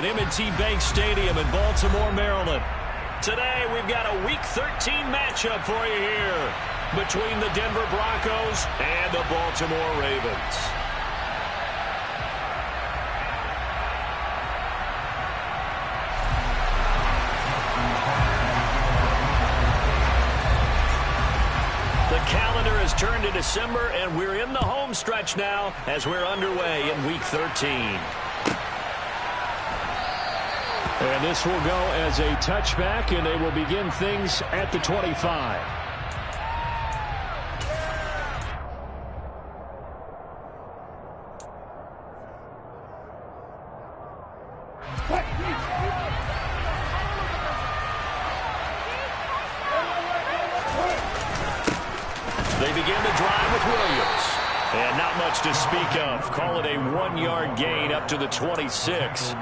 at M&T Bank Stadium in Baltimore, Maryland. Today, we've got a Week 13 matchup for you here between the Denver Broncos and the Baltimore Ravens. The calendar has turned to December, and we're in the home stretch now as we're underway in Week 13. And this will go as a touchback, and they will begin things at the 25. They begin the drive with Williams. And not much to speak of. Call it a 1-yard gain up to the 26.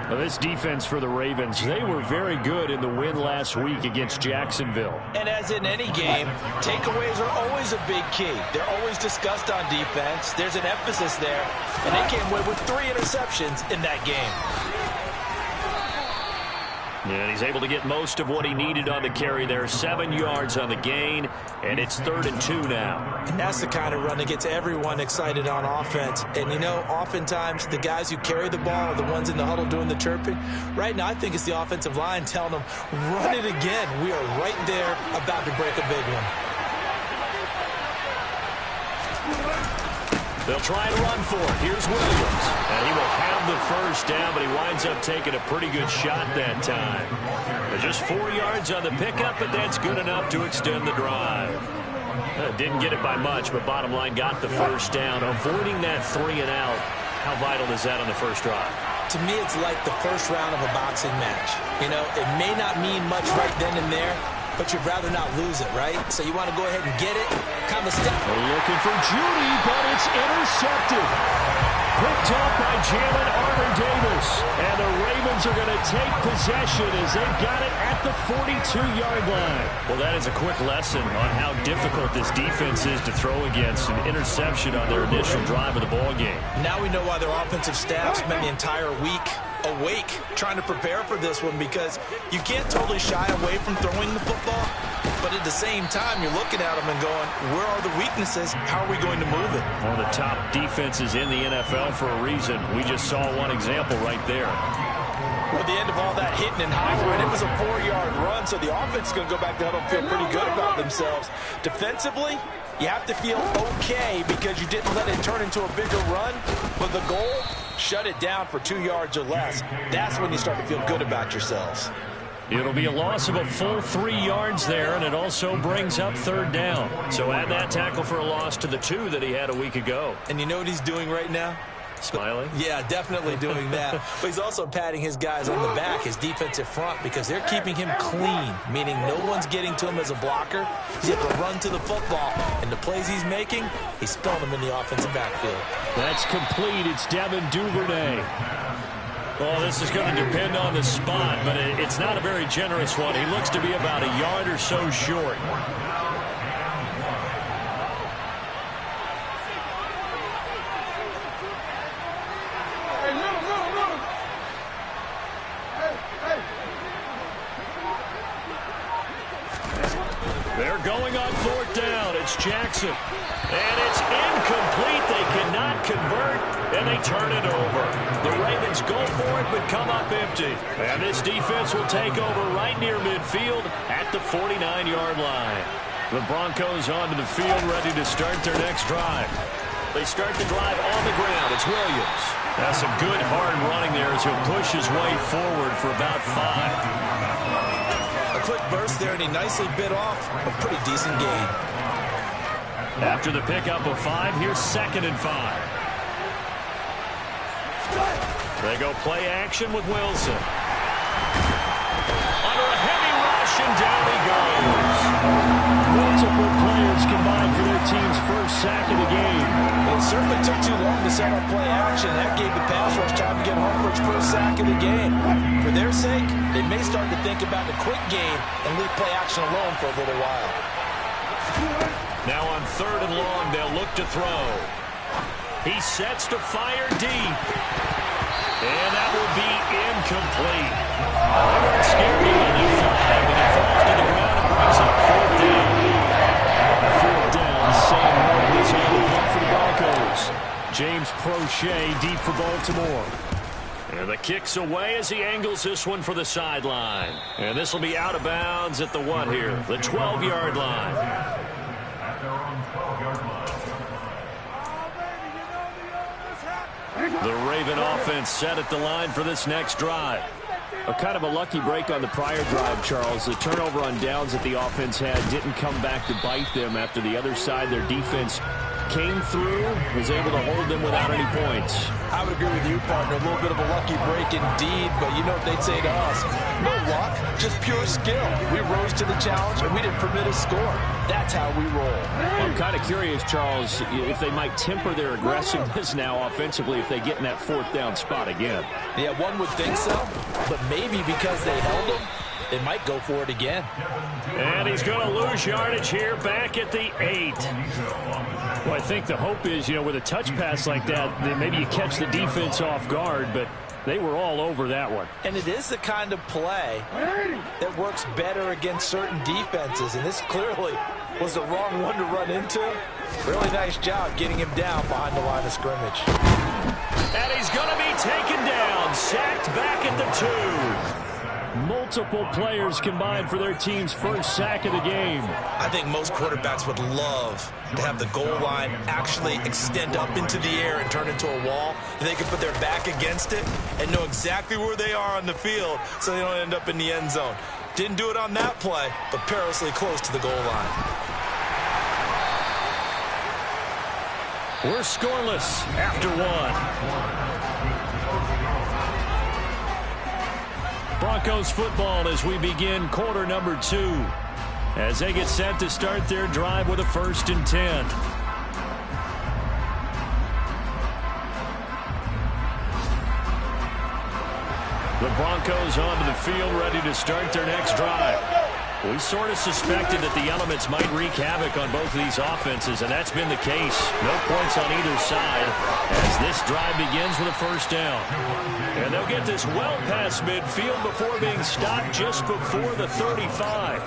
Well, this defense for the Ravens, they were very good in the win last week against Jacksonville. And as in any game, takeaways are always a big key. They're always discussed on defense. There's an emphasis there. And they came away with 3 interceptions in that game. And he's able to get most of what he needed on the carry there. 7 yards on the gain, and it's 3rd and 2 now. And that's the kind of run that gets everyone excited on offense. And, you know, oftentimes the guys who carry the ball are the ones in the huddle doing the chirping. Right now, I think it's the offensive line telling them, run it again. We are right there about to break a big one. They'll try and run for it. Here's Williams. And he will have the first down, but he winds up taking a pretty good shot that time. Just 4 yards on the pickup, but that's good enough to extend the drive. Didn't get it by much, but bottom line got the first down. Avoiding that 3 and out, how vital is that on the first drive? To me, it's like the first round of a boxing match. You know, it may not mean much right then and there, but you'd rather not lose it, right? So you want to go ahead and get it, kind of step. They're looking for Judy, but it's intercepted. Picked up by Jalen Armour-Davis. And the Ravens are going to take possession as they've got it at the 42-yard line. Well, that is a quick lesson on how difficult this defense is to throw against. An interception on their initial drive of the ball game. Now we know why their offensive staff spent the entire week awake trying to prepare for this one, because you can't totally shy away from throwing the football, but at the same time you're looking at them and going, where are the weaknesses? How are we going to move it? One of the top defenses in the NFL for a reason. We just saw one example right there. At the end of all that hitting and hollering, it was a 4-yard run, so the offense is going to go back to huddle and feel pretty good about themselves. Defensively, you have to feel okay because you didn't let it turn into a bigger run, but the goal, shut it down for 2 yards or less. That's when you start to feel good about yourselves. It'll be a loss of a full 3 yards there, and it also brings up 3rd down. So add that tackle for a loss to the 2 that he had a week ago. And you know what he's doing right now? Smiling? Yeah, definitely doing that. But he's also patting his guys on the back, his defensive front, because they're keeping him clean, meaning no one's getting to him as a blocker. He's able to run to the football, and the plays he's making, he's spelling them in the offensive backfield. That's complete. It's Devin Duvernay. Well, this is going to depend on the spot, but it's not a very generous one. He looks to be about a yard or so short. They're going on 4th down. It's Jackson. And it's incomplete. They cannot convert, and they turn it over. The Ravens go for it, but come up empty. And this defense will take over right near midfield at the 49-yard line. The Broncos onto the field, ready to start their next drive. They start the drive on the ground. It's Williams. That's some good hard running there as he'll push his way forward for about 5. A quick burst there, and he nicely bit off a pretty decent gain. After the pickup of 5, here's 2nd and 5. They go play action with Wilson. Under a heavy rush, and down he goes. Multiple players combined for their team's first sack of the game. Well, it certainly took too long to set up play action. That gave the pass rush time to get home for its first sack of the game. For their sake, they may start to think about the quick game and leave play action alone for a little while. Now on 3rd and long, they'll look to throw. He sets to fire deep. And that will be incomplete. They weren't scared to let him fly, but he falls to the ground and brings up fourth down. Fourth down, Sam Morton is on the punt for the Broncos. James Prochet deep for Baltimore. And the kick's away as he angles this one for the sideline. And this will be out of bounds at the what here? The 12-yard line. The Raven offense set at the line for this next drive. A kind of a lucky break on the prior drive, Charles. The turnover on downs that the offense had didn't come back to bite them after the other side. Their defense came through, was able to hold them without any points. I would agree with you, partner. A little bit of a lucky break indeed, but you know what they'd say to us? No luck, just pure skill. We rose to the challenge, and we didn't permit a score. That's how we roll. I'm kind of curious, Charles, if they might temper their aggressiveness now offensively if they get in that fourth down spot again. Yeah, one would think so, but maybe because they held them, they might go for it again. And he's going to lose yardage here back at the 8. Well, I think the hope is, with a touch pass like that, then maybe you catch the defense off guard, but they were all over that one. And it is the kind of play that works better against certain defenses, and this clearly was the wrong one to run into. Really nice job getting him down behind the line of scrimmage. And he's going to be taken down, sacked back at the 2. Multiple players combined for their team's first sack of the game. I think most quarterbacks would love to have the goal line actually extend up into the air and turn into a wall. And they can put their back against it and know exactly where they are on the field so they don't end up in the end zone. Didn't do it on that play, but perilously close to the goal line. We're scoreless after 1. Broncos football as we begin quarter number 2. As they get set to start their drive with a 1st and 10. The Broncos onto the field ready to start their next drive. We sort of suspected that the elements might wreak havoc on both of these offenses, and that's been the case. No points on either side as this drive begins with a 1st down. And they'll get this well past midfield before being stopped just before the 35.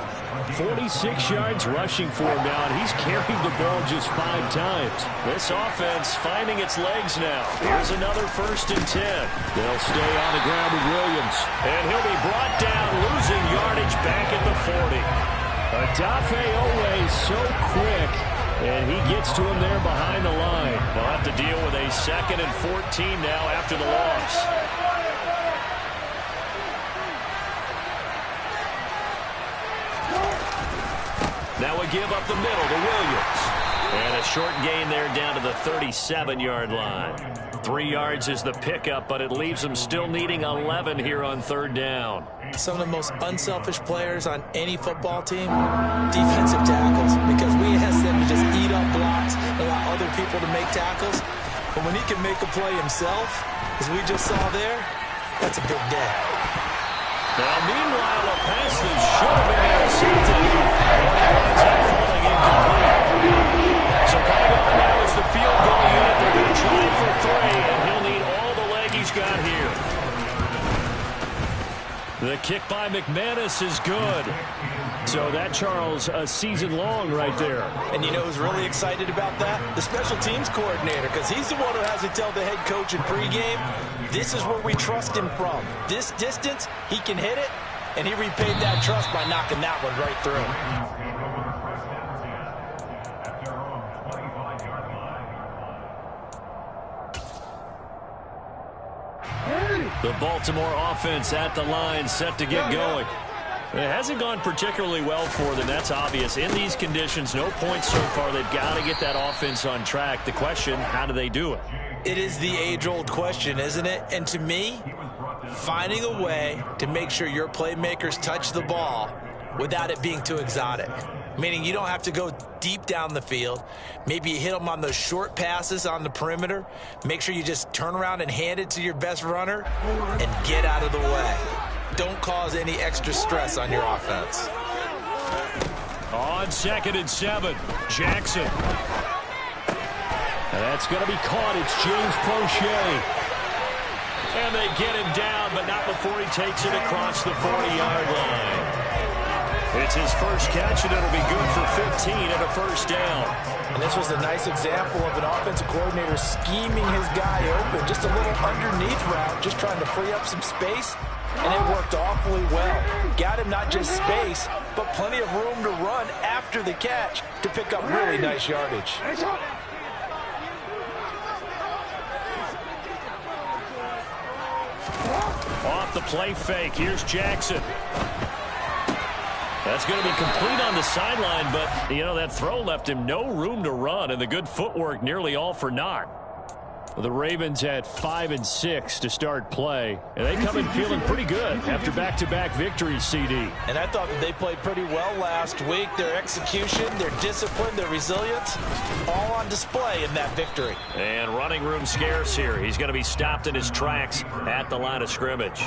46 yards rushing for him now, and he's carried the ball just 5 times. This offense finding its legs now. Here's another 1st and 10. They'll stay on the ground with Williams. And he'll be brought down, losing yardage back at the 40. Odafe Oweh so quick, and he gets to him there behind the line. They'll have to deal with a 2nd and 14 now after the loss. Now a give up the middle to Williams. And a short gain there down to the 37-yard line. 3 yards is the pickup, but it leaves them still needing 11 here on 3rd down. Some of the most unselfish players on any football team, defensive tackles, because we ask them to just eat up blocks and allow other people to make tackles. But when he can make a play himself, as we just saw there, that's a big day. Now, meanwhile, a pass that should have been intercepted. Winds up falling incomplete. So coming on now is the field goal unit. They're going to try for 3, and he'll need all the leg he's got here. The kick by McManus is good. So that, Charles, a season long right there. And you know who's really excited about that? The special teams coordinator, because he's the one who has to tell the head coach in pregame, this is where we trust him from. This distance, he can hit it, and he repaid that trust by knocking that one right through. The Baltimore offense at the line, set to get going. It hasn't gone particularly well for them, that's obvious. In these conditions, no points so far. They've got to get that offense on track. The question, how do they do it? It is the age-old question, isn't it? And to me, finding a way to make sure your playmakers touch the ball without it being too exotic. Meaning you don't have to go deep down the field. Maybe you hit them on those short passes on the perimeter. Make sure you just turn around and hand it to your best runner and get out of the way. Don't cause any extra stress on your offense. On 2nd and 7, Jackson. And that's going to be caught. It's James Prochet. And they get him down, but not before he takes it across the 40-yard line. It's his first catch, and it'll be good for 15 and a first down. And this was a nice example of an offensive coordinator scheming his guy open. Just a little underneath route, just trying to free up some space, and it worked awfully well. Got him not just space, but plenty of room to run after the catch to pick up really nice yardage. Off the play fake, here's Jackson. That's going to be complete on the sideline, but, you know, that throw left him no room to run, and the good footwork nearly all for naught. The Ravens at 5-6 to start play, and they come in feeling pretty good after back-to-back victories, CD. And I thought that they played pretty well last week. Their execution, their discipline, their resilience, all on display in that victory. And running room scarce here. He's going to be stopped in his tracks at the line of scrimmage.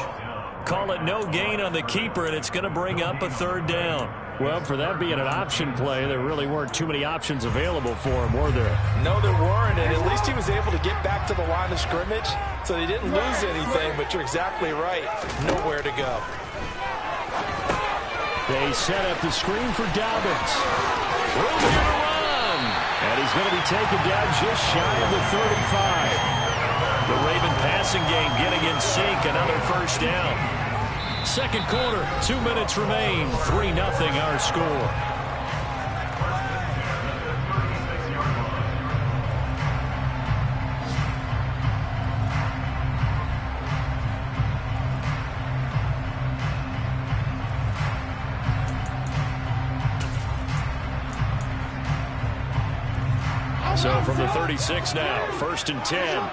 Call it no gain on the keeper, and it's going to bring up a third down. Well, for that being an option play, there really weren't too many options available for him, were there? No, there weren't, and at least he was able to get back to the line of scrimmage, so he didn't lose anything, but you're exactly right. Nowhere to go. They set up the screen for Dobbins. Room here to run. And he's going to be taken down just shy of the 35. The Raven passing game getting in sync, another first down. Second quarter, 2 minutes remain, 3-0 our score. So from the 36 now, 1st and 10.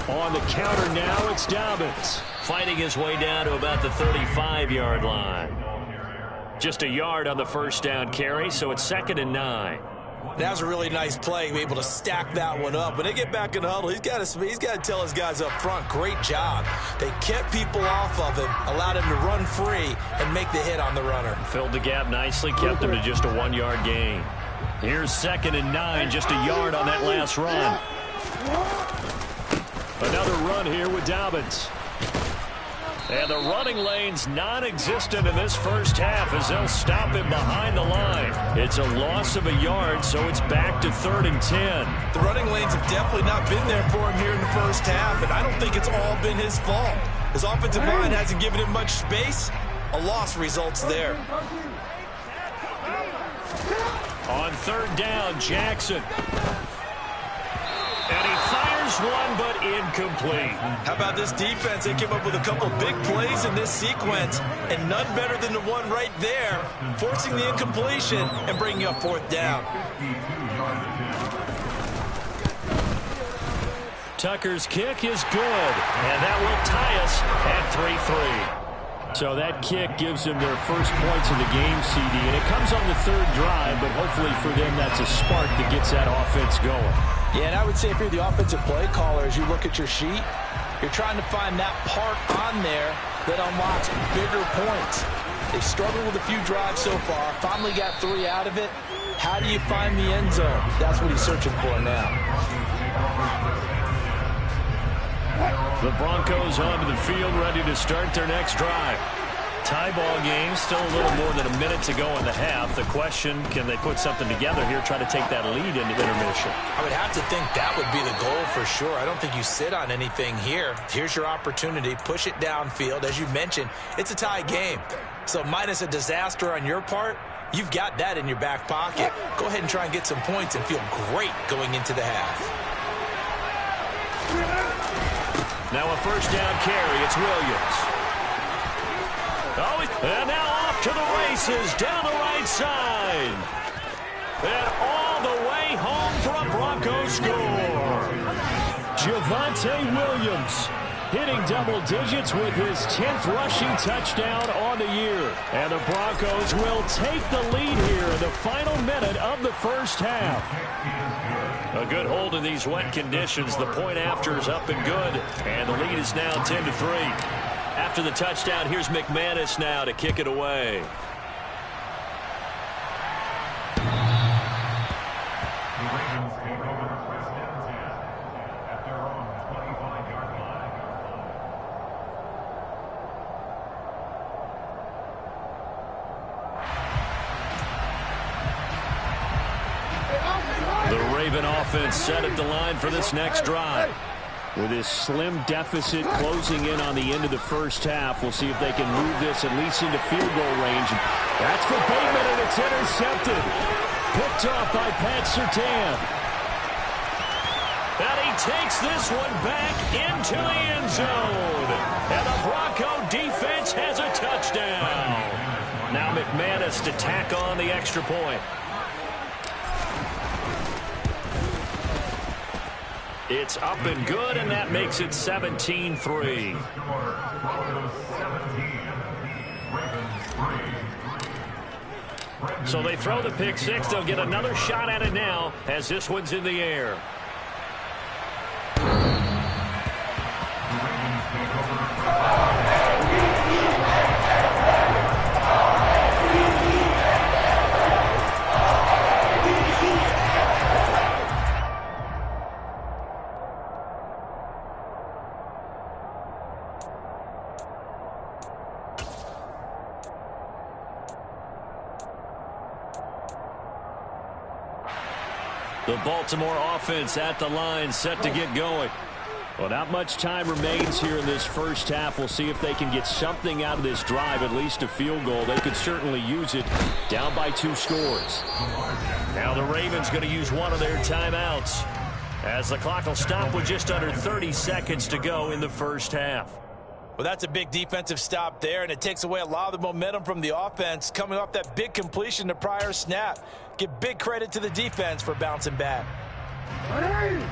On the counter now, it's Dobbins. Fighting his way down to about the 35-yard line. Just a yard on the first down carry, so it's 2nd and 9. That was a really nice play, able to stack that one up. When they get back in the huddle, he's got to tell his guys up front, great job. They kept people off of him, allowed him to run free, and make the hit on the runner. Filled the gap nicely, kept him to just a 1-yard gain. Here's 2nd and 9, just a yard on that last run. Another run here with Dobbins. And the running lane's non-existent in this first half as they'll stop him behind the line. It's a loss of a yard, so it's back to 3rd and 10. The running lanes have definitely not been there for him here in the first half, and I don't think it's all been his fault. His offensive line hasn't given him much space. A loss results there. On 3rd down, Jackson. And he fires one, but incomplete. How about this defense? They came up with a couple big plays in this sequence, and none better than the one right there, forcing the incompletion and bringing up 4th down. Tucker's kick is good, and that will tie us at 3-3. So that kick gives them their first points of the game, CD, and it comes on the 3rd drive, but hopefully for them that's a spark that gets that offense going. Yeah, and I would say if you're the offensive play caller, as you look at your sheet, you're trying to find that part on there that unlocks bigger points. They've struggled with a few drives so far, finally got 3 out of it. How do you find the end zone? That's what he's searching for now. The Broncos onto the field, ready to start their next drive. Tie ball game, still a little more than a minute to go in the half. The question, can they put something together here, try to take that lead into intermission? I would have to think that would be the goal for sure. I don't think you sit on anything here. Here's your opportunity. Push it downfield. As you mentioned, it's a tie game. So minus a disaster on your part, you've got that in your back pocket. Go ahead and try and get some points and feel great going into the half. Now a first down carry. It's Williams. Oh, and now off to the races down the right side. And all the way home for a Broncos score. Javonte Williams hitting double digits with his 10th rushing touchdown on the year. And the Broncos will take the lead here in the final minute of the first half. A good hold in these wet conditions. The point after is up and good. And the lead is now 10-3. After the touchdown, here's McManus now to kick it away. The Raven offense set at the line for this next drive. With this slim deficit closing in on the end of the first half, we'll see if they can move this at least into field goal range. That's for Bateman, and it's intercepted. Picked off by Pat Surtain. And he takes this one back into the end zone. And the Bronco defense has a touchdown. Now McManus to tack on the extra point. It's up and good, and that makes it 17-3. So they throw the pick six. They'll get another shot at it now as this one's in the air. The Baltimore offense at the line, set to get going. Well, not much time remains here in this first half. We'll see if they can get something out of this drive, at least a field goal. They could certainly use it, down by 2 scores. Now the Ravens going to use one of their timeouts, as the clock will stop with just under 30 seconds to go in the first half. Well, that's a big defensive stop there, and it takes away a lot of the momentum from the offense coming off that big completion the prior snap. Give big credit to the defense for bouncing back.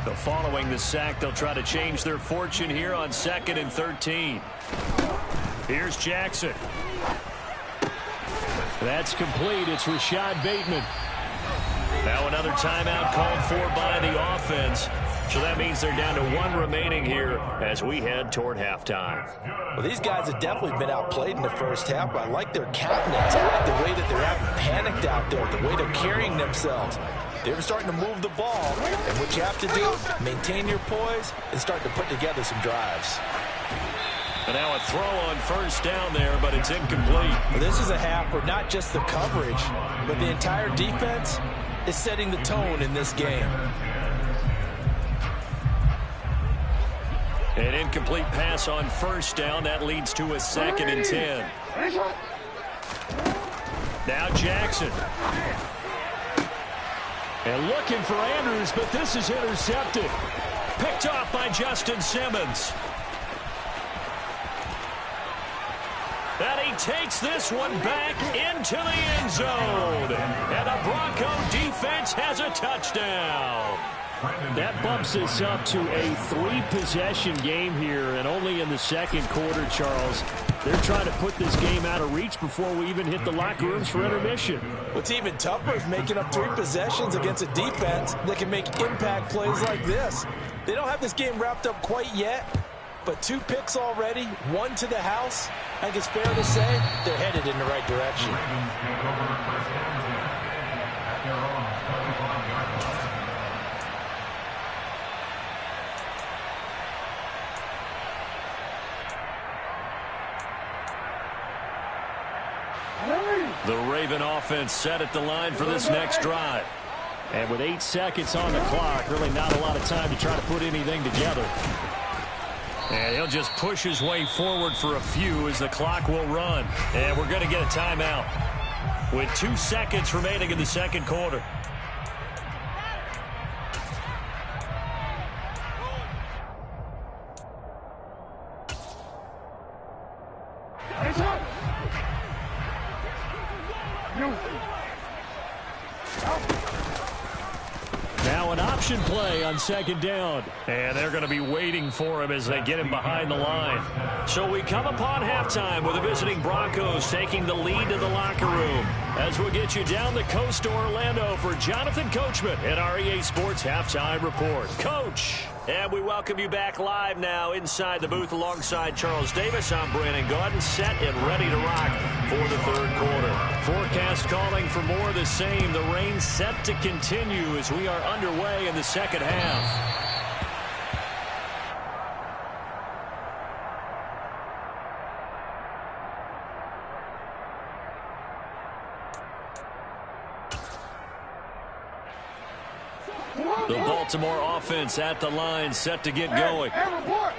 The following the sack, they'll try to change their fortune here on 2nd and 13. Here's Jackson. That's complete. It's Rashad Bateman. Now another timeout called for by the offense. So that means they're down to 1 remaining here as we head toward halftime. Well, these guys have definitely been outplayed in the first half, but I like their countenance. I like the way that they're acting panicked out there, the way they're carrying themselves. They're starting to move the ball, and what you have to do, maintain your poise and start to put together some drives. And now a throw on first down there, but it's incomplete. Well, this is a half where not just the coverage, but the entire defense is setting the tone in this game. An incomplete pass on first down. That leads to a 2nd and 10. Now Jackson. And looking for Andrews, but this is intercepted. Picked off by Justin Simmons. And he takes this one back into the end zone. And the Bronco defense has a touchdown. That bumps us up to a 3-possession game here, and only in the second quarter, Charles. They're trying to put this game out of reach before we even hit the locker rooms for intermission. What's even tougher is making up 3 possessions against a defense that can make impact plays like this. They don't have this game wrapped up quite yet, but 2 picks already, 1 to the house. I think it's fair to say they're headed in the right direction. The Raven offense set at the line for this next drive. And with 8 seconds on the clock, really not a lot of time to try to put anything together. And he'll just push his way forward for a few as the clock will run. And we're going to get a timeout with 2 seconds remaining in the second quarter. Now an option play on 2nd down. And they're going to be waiting for him as they get him behind the line. So we come upon halftime with the visiting Broncos taking the lead to the locker room. As we'll get you down the coast to Orlando for Jonathan Coachman at our EA Sports Halftime Report. Coach, and we welcome you back live now inside the booth alongside Charles Davis. I'm Brandon Gaudin, set and ready to rock for the third quarter. Forecast calling for more of the same. The rain set to continue as we are underway in the second half. Baltimore offense at the line, set to get going.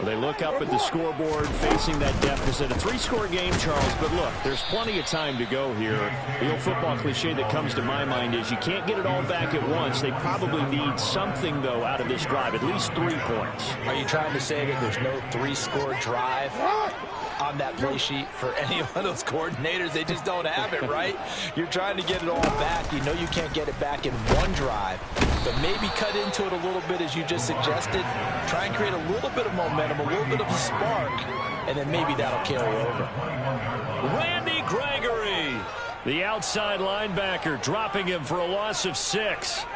They look up at the scoreboard, facing that deficit. A 3-score game, Charles, but look, there's plenty of time to go here. The old football cliche that comes to my mind is you can't get it all back at once. They probably need something, though, out of this drive, at least 3 points. Are you trying to say that there's no 3-score drive on that play sheet for any of those coordinators? They just don't have it, right? You're trying to get it all back. You know you can't get it back in one drive, but maybe cut into it a little bit as you just suggested. Try and create a little bit of momentum, a little bit of a spark, and then maybe that'll carry over. Randy Gregory, the outside linebacker, dropping him for a loss of 6.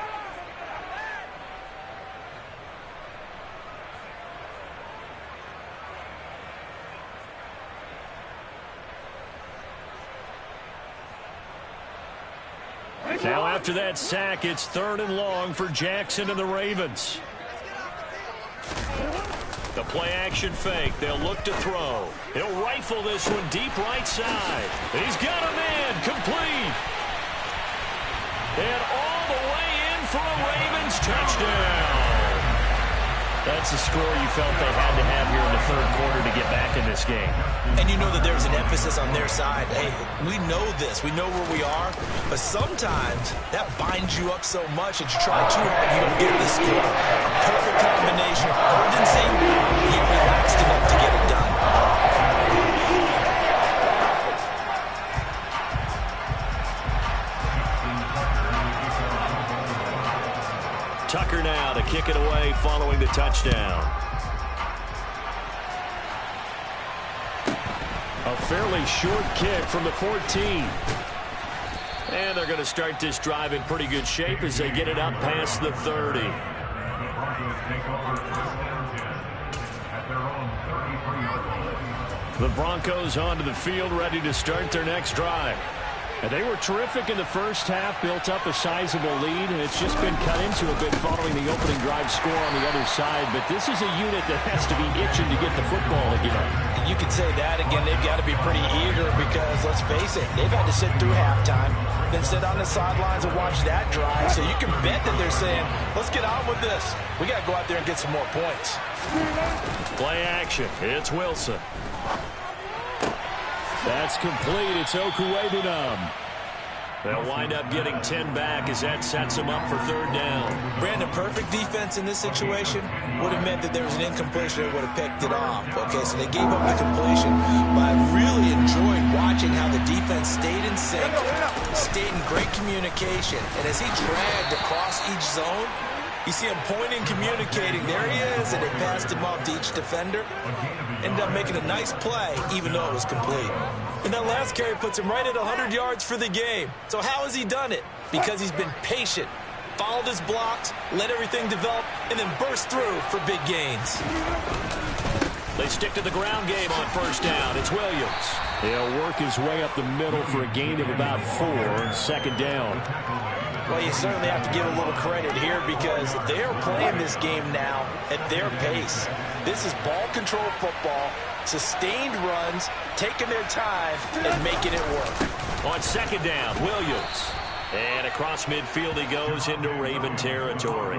Now after that sack, it's 3rd and long for Jackson and the Ravens. The play-action fake. They'll look to throw. He'll rifle this one deep right side. He's got a man complete. And all the way in for a Ravens touchdown. That's the score you felt they had to have here in the 3rd quarter to get back in this game. And you know that there's an emphasis on their side. Hey, we know this. We know where we are. But sometimes that binds you up so much that you try too hard, you don't get the score. Perfect combination of urgency, yet relaxed enough to get it done. Tucker now to kick it away following the touchdown. A fairly short kick from the 14. And they're going to start this drive in pretty good shape as they get it up past the 30. The Broncos onto the field, ready to start their next drive. And they were terrific in the first half, built up a sizable lead, and it's just been cut into a bit following the opening drive score on the other side. But this is a unit that has to be itching to get the football again. You could say that again. They've got to be pretty eager because, let's face it, they've had to sit through halftime, then sit on the sidelines and watch that drive. So you can bet that they're saying, let's get on with this. We got to go out there and get some more points. Play action. It's Wilson. That's complete. It's Okuwebunam. They'll wind up getting 10 back as that sets them up for 3rd down. Brandon, perfect defense in this situation would have meant that there was an incompletion. They would have picked it off. Okay, so they gave up the completion. But I really enjoyed watching how the defense stayed in sync, stayed in great communication. And as he dragged across each zone, you see him pointing, communicating. There he is, and they passed him off to each defender. Ended up making a nice play, even though it was complete. And that last carry puts him right at 100 yards for the game. So how has he done it? Because he's been patient, followed his blocks, let everything develop, and then burst through for big gains. They stick to the ground game on 1st down. It's Williams. He'll work his way up the middle for a gain of about 4 on 2nd down. Well, you certainly have to give a little credit here because they are playing this game now at their pace. This is ball control football, sustained runs, taking their time, and making it work. On 2nd down, Williams. And across midfield he goes into Raven territory.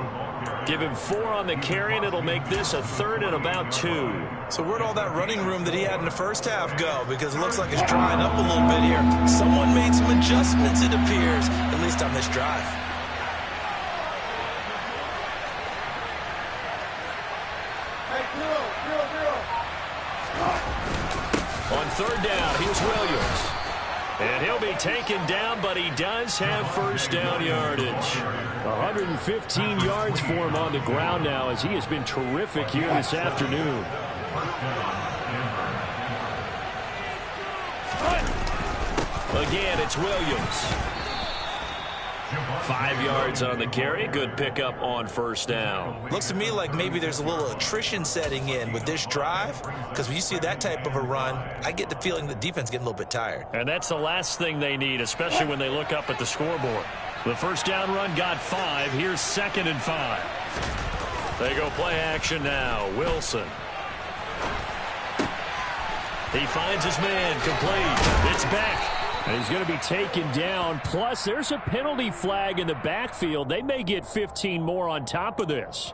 Give him 4 on the carry, and it'll make this a 3rd and about 2. So where'd all that running room that he had in the first half go? Because it looks like it's drying up a little bit here. Someone made some adjustments, it appears, at least on this drive. On 3rd down, here's Williams. And he'll be taken down, but he does have 1st down yardage. 115 yards for him on the ground now as he has been terrific here this afternoon. Again, it's Williams. 5 yards on the carry. Good pickup on 1st down. Looks to me like maybe there's a little attrition setting in with this drive, because when you see that type of a run, I get the feeling the defense getting a little bit tired. And that's the last thing they need, especially when they look up at the scoreboard. The 1st down run got 5. Here's 2nd and 5. They go play action now. Wilson. He finds his man complete. It's back. And he's going to be taken down. Plus, there's a penalty flag in the backfield. They may get 15 more on top of this.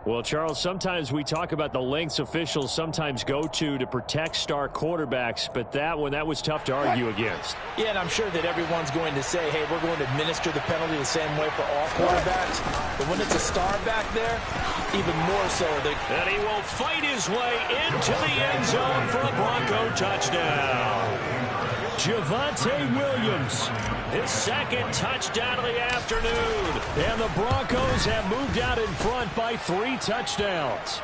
Well, Charles, sometimes we talk about the lengths officials sometimes go to protect star quarterbacks, but that was tough to argue against. Yeah, and I'm sure that everyone's going to say, hey, we're going to administer the penalty the same way for all quarterbacks. But when it's a star back there, even more so. And he will fight his way into the end zone for a Bronco touchdown. Javonte Williams, his second touchdown of the afternoon. And the Broncos have moved out in front by 3 touchdowns.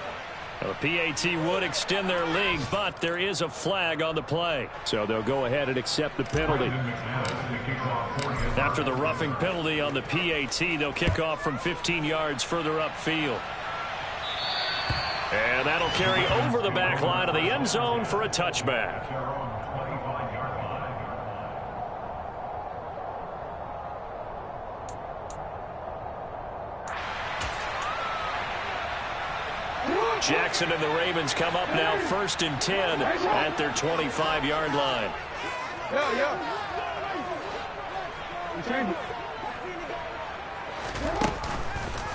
The PAT would extend their lead, but there is a flag on the play. So they'll go ahead and accept the penalty. After the roughing penalty on the PAT, they'll kick off from 15 yards further upfield. And that'll carry over the back line of the end zone for a touchback. Jackson and the Ravens come up now 1st and 10 at their 25-yard line.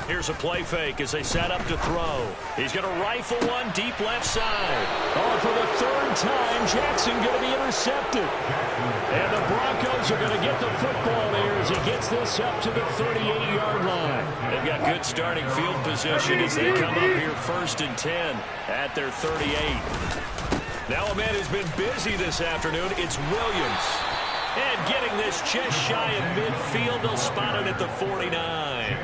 Here's a play fake as they set up to throw. He's going to rifle one deep left side. Oh, for the 3rd time, Jackson going to be intercepted. And the Broncos are going to get the football here as he gets this up to the 38-yard line. They've got good starting field position as they come up here 1st and 10 at their 38. Now a man who's been busy this afternoon, it's Williams. And getting this just shy of midfield, they'll spot it at the 49.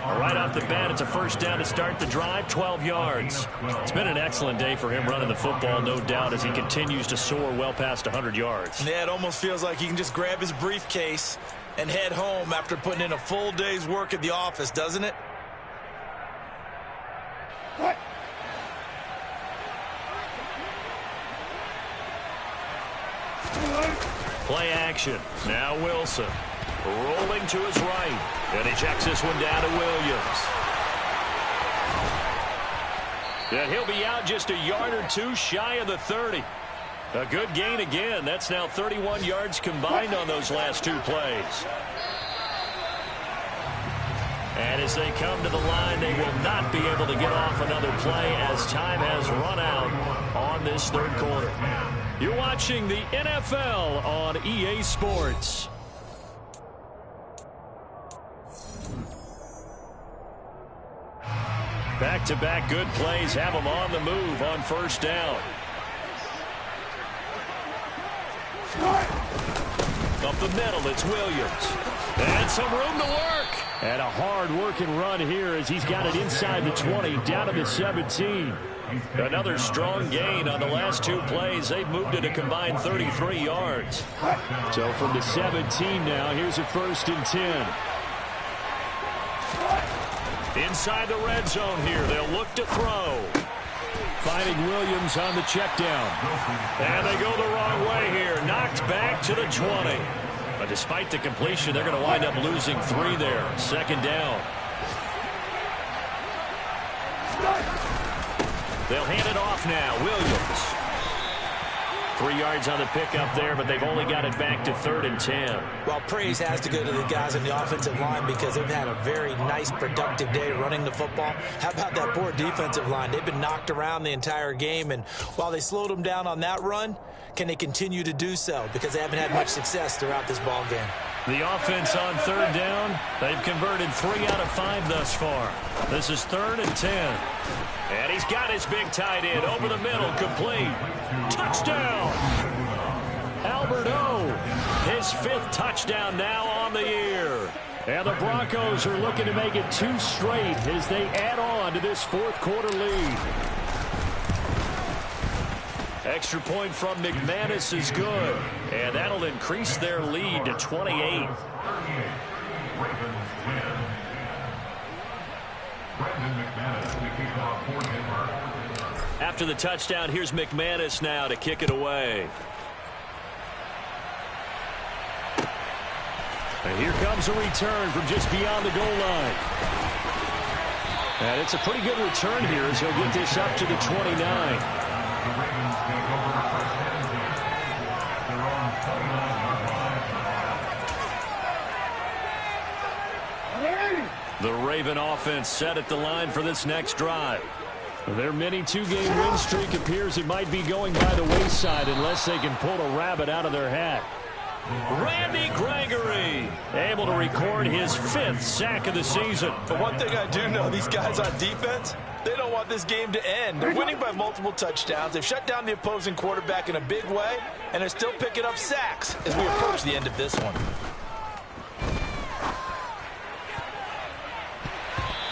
Right off the bat, it's a 1st down to start the drive, 12 yards. It's been an excellent day for him running the football, no doubt, as he continues to soar well past 100 yards. Yeah, it almost feels like he can just grab his briefcase and head home after putting in a full day's work at the office, doesn't it? Play action. Now Wilson. Rolling to his right. And he checks this one down to Williams. And he'll be out just a yard or 2 shy of the 30. A good gain again. That's now 31 yards combined on those last 2 plays. And as they come to the line, they will not be able to get off another play as time has run out on this 3rd quarter. You're watching the NFL on EA Sports. Back-to-back good plays have them on the move on 1st down. Up the middle, it's Williams. And some room to work. And a hard-working run here as he's got it inside the 20, down to the 17. Another strong gain on the last 2 plays. They've moved it a combined 33 yards. So from the 17 now, here's a 1st and 10. Inside the red zone here, they'll look to throw. Finding Williams on the check down. And they go the wrong way here. Knocked back to the 20. But despite the completion, they're going to wind up losing 3 there. 2nd down. They'll hand it off now. Williams. 3 yards on the pickup there, but they've only got it back to 3rd and 10. Well, praise has to go to the guys on the offensive line because they've had a very nice, productive day running the football. How about that poor defensive line? They've been knocked around the entire game, and while they slowed them down on that run, can they continue to do so? Because they haven't had much success throughout this ball game. The offense on 3rd down, they've converted 3 out of 5 thus far. This is 3rd and 10. And he's got his big tight end over the middle, complete. Touchdown! Albert O, his 5th touchdown now on the year. And the Broncos are looking to make it 2 straight as they add on to this 4th quarter lead. Extra point from McManus is good, and that'll increase their lead to 28. After the touchdown, here's McManus now to kick it away. And here comes a return from just beyond the goal line. And it's a pretty good return here as he'll get this up to the 29. The Raven offense set at the line for this next drive. Their mini two-game win streak appears it might be going by the wayside unless they can pull a rabbit out of their hat. Randy Gregory able to record his 5th sack of the season. But one thing I do know, these guys on defense, they don't want this game to end. They're winning by multiple touchdowns. They've shut down the opposing quarterback in a big way, and they're still picking up sacks as we approach the end of this one.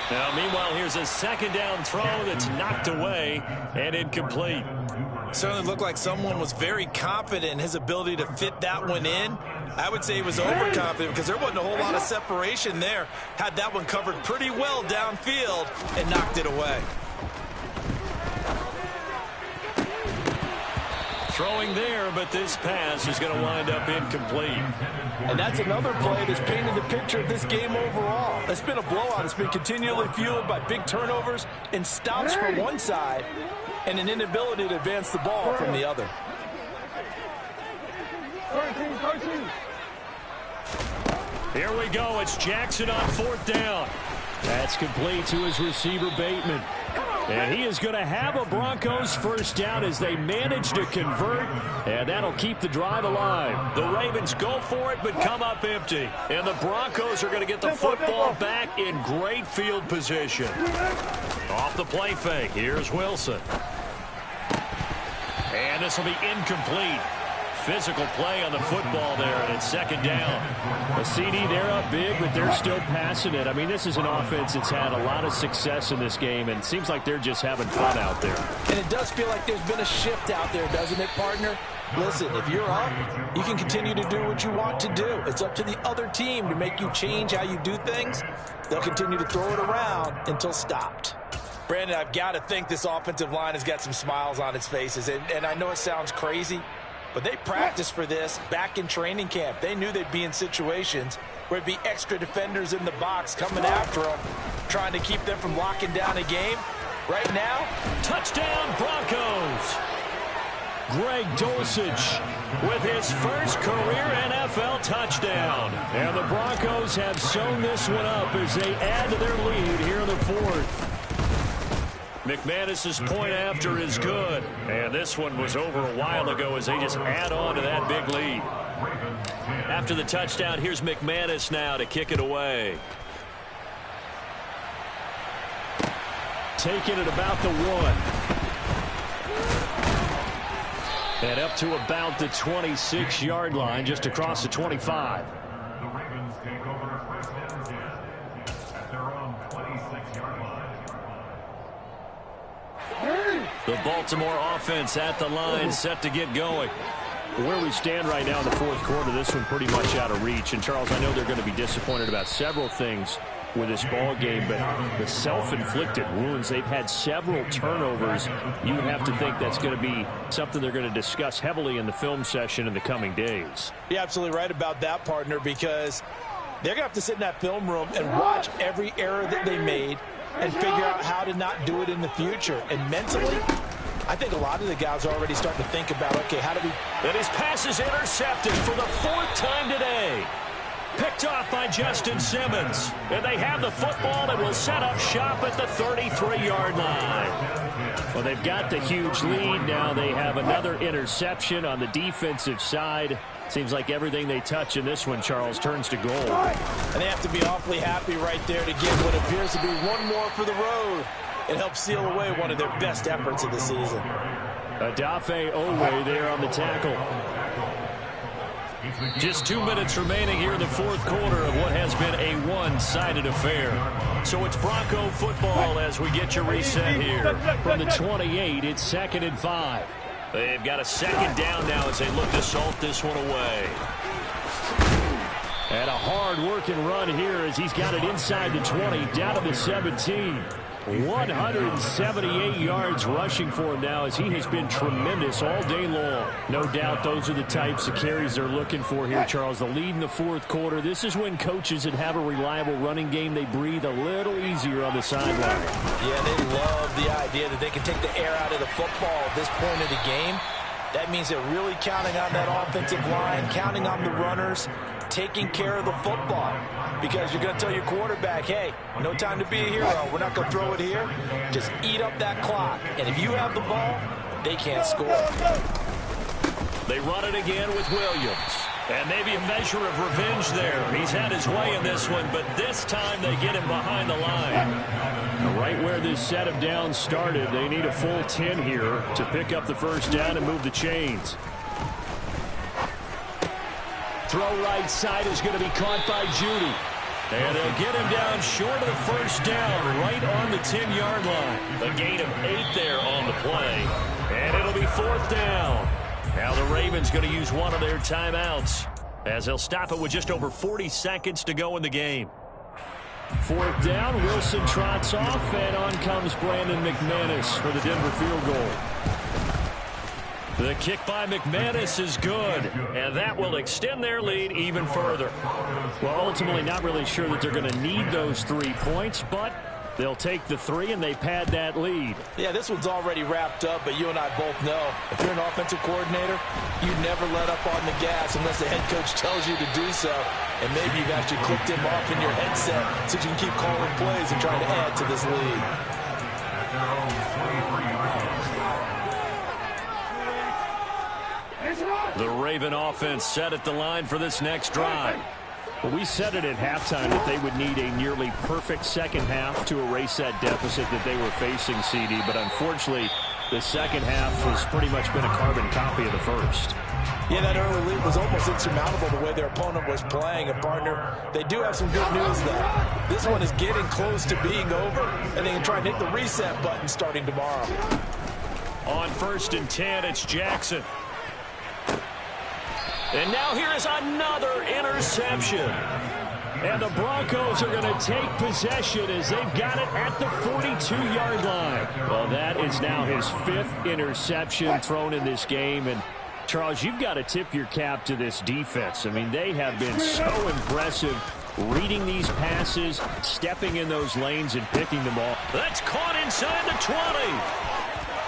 Now, meanwhile, here's a second down throw that's knocked away and incomplete. Certainly looked like someone was very confident in his ability to fit that one in. I would say he was overconfident because there wasn't a whole lot of separation there. Had that one covered pretty well downfield and knocked it away. Throwing there, but this pass is going to wind up incomplete. And that's another play that's painted the picture of this game overall. It's been a blowout. It's been continually fueled by big turnovers and stops from one side and an inability to advance the ball from the other. Here we go. It's Jackson on 4th down. That's complete to his receiver, Bateman. And he is going to have a Broncos first down as they manage to convert, and that'll keep the drive alive. The Ravens go for it but come up empty. And the Broncos are going to get the football back in great field position. Off the play fake, here's Wilson. And this will be incomplete. Physical play on the football there, and it's 2nd down. A CD, they're up big, but they're still passing it. I mean, this is an offense that's had a lot of success in this game, and it seems like they're just having fun out there. And it does feel like there's been a shift out there, doesn't it, partner? Listen, if you're up, you can continue to do what you want to do. It's up to the other team to make you change how you do things. They'll continue to throw it around until stopped. Brandon, I've got to think this offensive line has got some smiles on its faces, and I know it sounds crazy, but they practiced for this back in training camp. They knew they'd be in situations where it'd be extra defenders in the box coming after them, trying to keep them from locking down a game. Right now, touchdown Broncos! Greg Dulcich with his first career NFL touchdown. And the Broncos have sewn this one up as they add to their lead here in the 4th. McManus's point after is good. And this one was over a while ago as they just add on to that big lead. After the touchdown, here's McManus now to kick it away. Taking it about the 1. And up to about the 26-yard line, just across the 25. The Ravens take over first and 10 at their own 26-yard line. The Baltimore offense at the line, set to get going. Where we stand right now in the 4th quarter, this one pretty much out of reach. And, Charles, I know they're going to be disappointed about several things with this ball game, but the self-inflicted wounds, they've had several turnovers. You would have to think that's going to be something they're going to discuss heavily in the film session in the coming days. You're absolutely right about that, partner, because they're going to have to sit in that film room and watch every error that they made and figure out how to not do it in the future. And mentally, I think a lot of the guys are already starting to think about, okay, how do we... And his pass is intercepted for the 4th time today. Picked off by Justin Simmons. And they have the football that will set up shop at the 33-yard line. Well, they've got the huge lead. Now they have another interception on the defensive side. Seems like everything they touch in this one, Charles, turns to gold. And they have to be awfully happy right there to get what appears to be one more for the road. It helps seal away one of their best efforts of the season. Adafe Owe there on the tackle. Just 2 minutes remaining here in the 4th quarter of what has been a one-sided affair. So it's Bronco football as we get your reset here. From the 28, it's 2nd and 5. They've got a 2nd down now as they look to salt this one away. And a hard-working run here as he's got it inside the 20, down to the 17. 178 yards rushing for him now as he has been tremendous all day long. No doubt those are the types of carries they're looking for here, Charles. The lead in the 4th quarter. This is when coaches that have a reliable running game, they breathe a little easier on the sideline. Yeah, they love the idea that they can take the air out of the football at this point of the game. That means they're really counting on that offensive line, counting on the runners, taking care of the football. Because you're going to tell your quarterback, hey, no time to be a hero. We're not going to throw it here. Just eat up that clock. And if you have the ball, they can't score. They run it again with Williams. And maybe a measure of revenge there. He's had his way in this one, but this time they get him behind the line. Right where this set of downs started, they need a full 10 here to pick up the first down and move the chains. Throw right side is going to be caught by Judy. And they'll get him down short of the first down, right on the 10-yard line. A gain of 8 there on the play. And it'll be fourth down. Now the Ravens going to use one of their timeouts as they'll stop it with just over 40 seconds to go in the game. Fourth down, Wilson trots off, and on comes Brandon McManus for the Denver field goal. The kick by McManus is good, and that will extend their lead even further. Well, ultimately not really sure that they're going to need those 3 points, but they'll take the 3 and they pad that lead. Yeah, this one's already wrapped up, but you and I both know if you're an offensive coordinator, you never let up on the gas unless the head coach tells you to do so. And maybe you've actually clicked him off in your headset so you can keep calling plays and trying to add to this lead. The Raven offense set at the line for this next drive. Well, we said it at halftime that they would need a nearly perfect second half to erase that deficit that they were facing, CD. But unfortunately, the second half has pretty much been a carbon copy of the first. Yeah, that early lead was almost insurmountable the way their opponent was playing. And, partner, they do have some good news, though. This one is getting close to being over, and they can try and hit the reset button starting tomorrow. On 1st and 10, it's Jackson. And now here is another interception. And the Broncos are going to take possession as they've got it at the 42-yard line. Well, that is now his 5th interception thrown in this game. And, Charles, you've got to tip your cap to this defense. I mean, they have been so impressive reading these passes, stepping in those lanes and picking them off. That's caught inside the 20.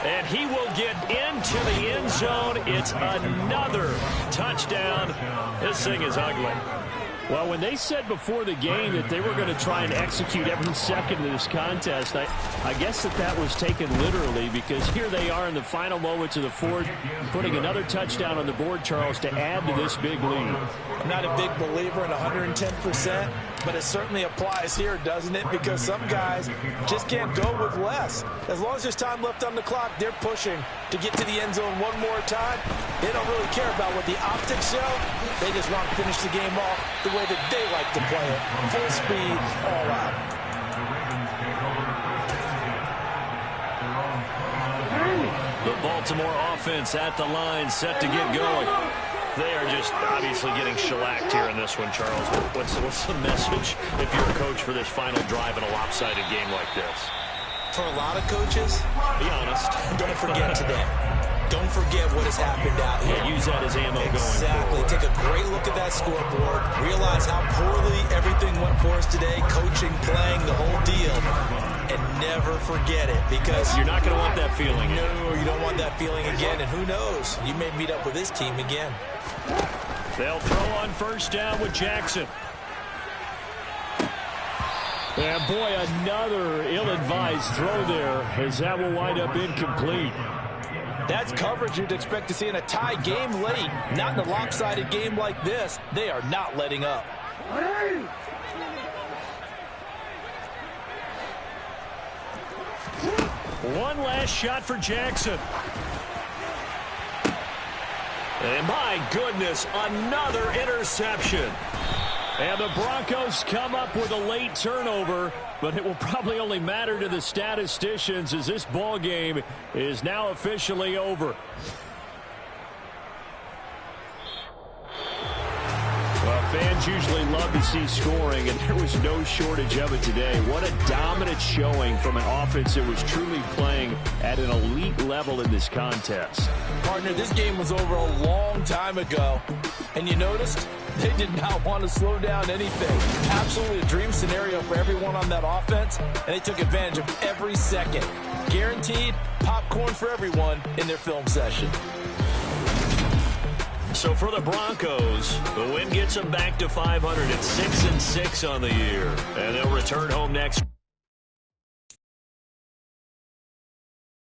And he will get into the end zone. It's another touchdown. This thing is ugly. Well, when they said before the game that they were going to try and execute every second of this contest, I guess that was taken literally, because here they are in the final moments of the fourth, putting another touchdown on the board, Charles, to add to this big lead. I'm not a big believer in 110%, but it certainly applies here, doesn't it? Because some guys just can't go with less. As long as there's time left on the clock, they're pushing to get to the end zone one more time. They don't really care about what the optics show. They just want to finish the game off the way that they like to play it. Full speed, all out. The Baltimore offense at the line, set to get going. They are just obviously getting shellacked here in this one, Charles. What's the message if you're a coach for this final drive in a lopsided game like this? For a lot of coaches, be honest, don't forget today. Don't forget what has happened out here. Yeah, use that as ammo going forward. Exactly. Take a great look at that scoreboard. Realize how poorly everything went for us today. Coaching, playing, the whole deal. And never forget it, because you're not going to want that feeling. No, you don't want that feeling again. And who knows? You may meet up with this team again. They'll throw on 1st down with Jackson. And boy, another ill-advised throw there, as that will wind up incomplete. That's coverage you'd expect to see in a tie game late. Not in a lopsided game like this. They are not letting up. One last shot for Jackson. And my goodness, another interception. And the Broncos come up with a late turnover, but it will probably only matter to the statisticians as this ball game is now officially over. Well, fans usually love to see scoring, and there was no shortage of it today. What a dominant showing from an offense that was truly playing at an elite level in this contest. Partner, this game was over a long time ago, and you noticed they did not want to slow down anything. Absolutely a dream scenario for everyone on that offense, and they took advantage of every second. Guaranteed popcorn for everyone in their film session. So for the Broncos, the win gets them back to 500 at 6-6 on the year. And they'll return home next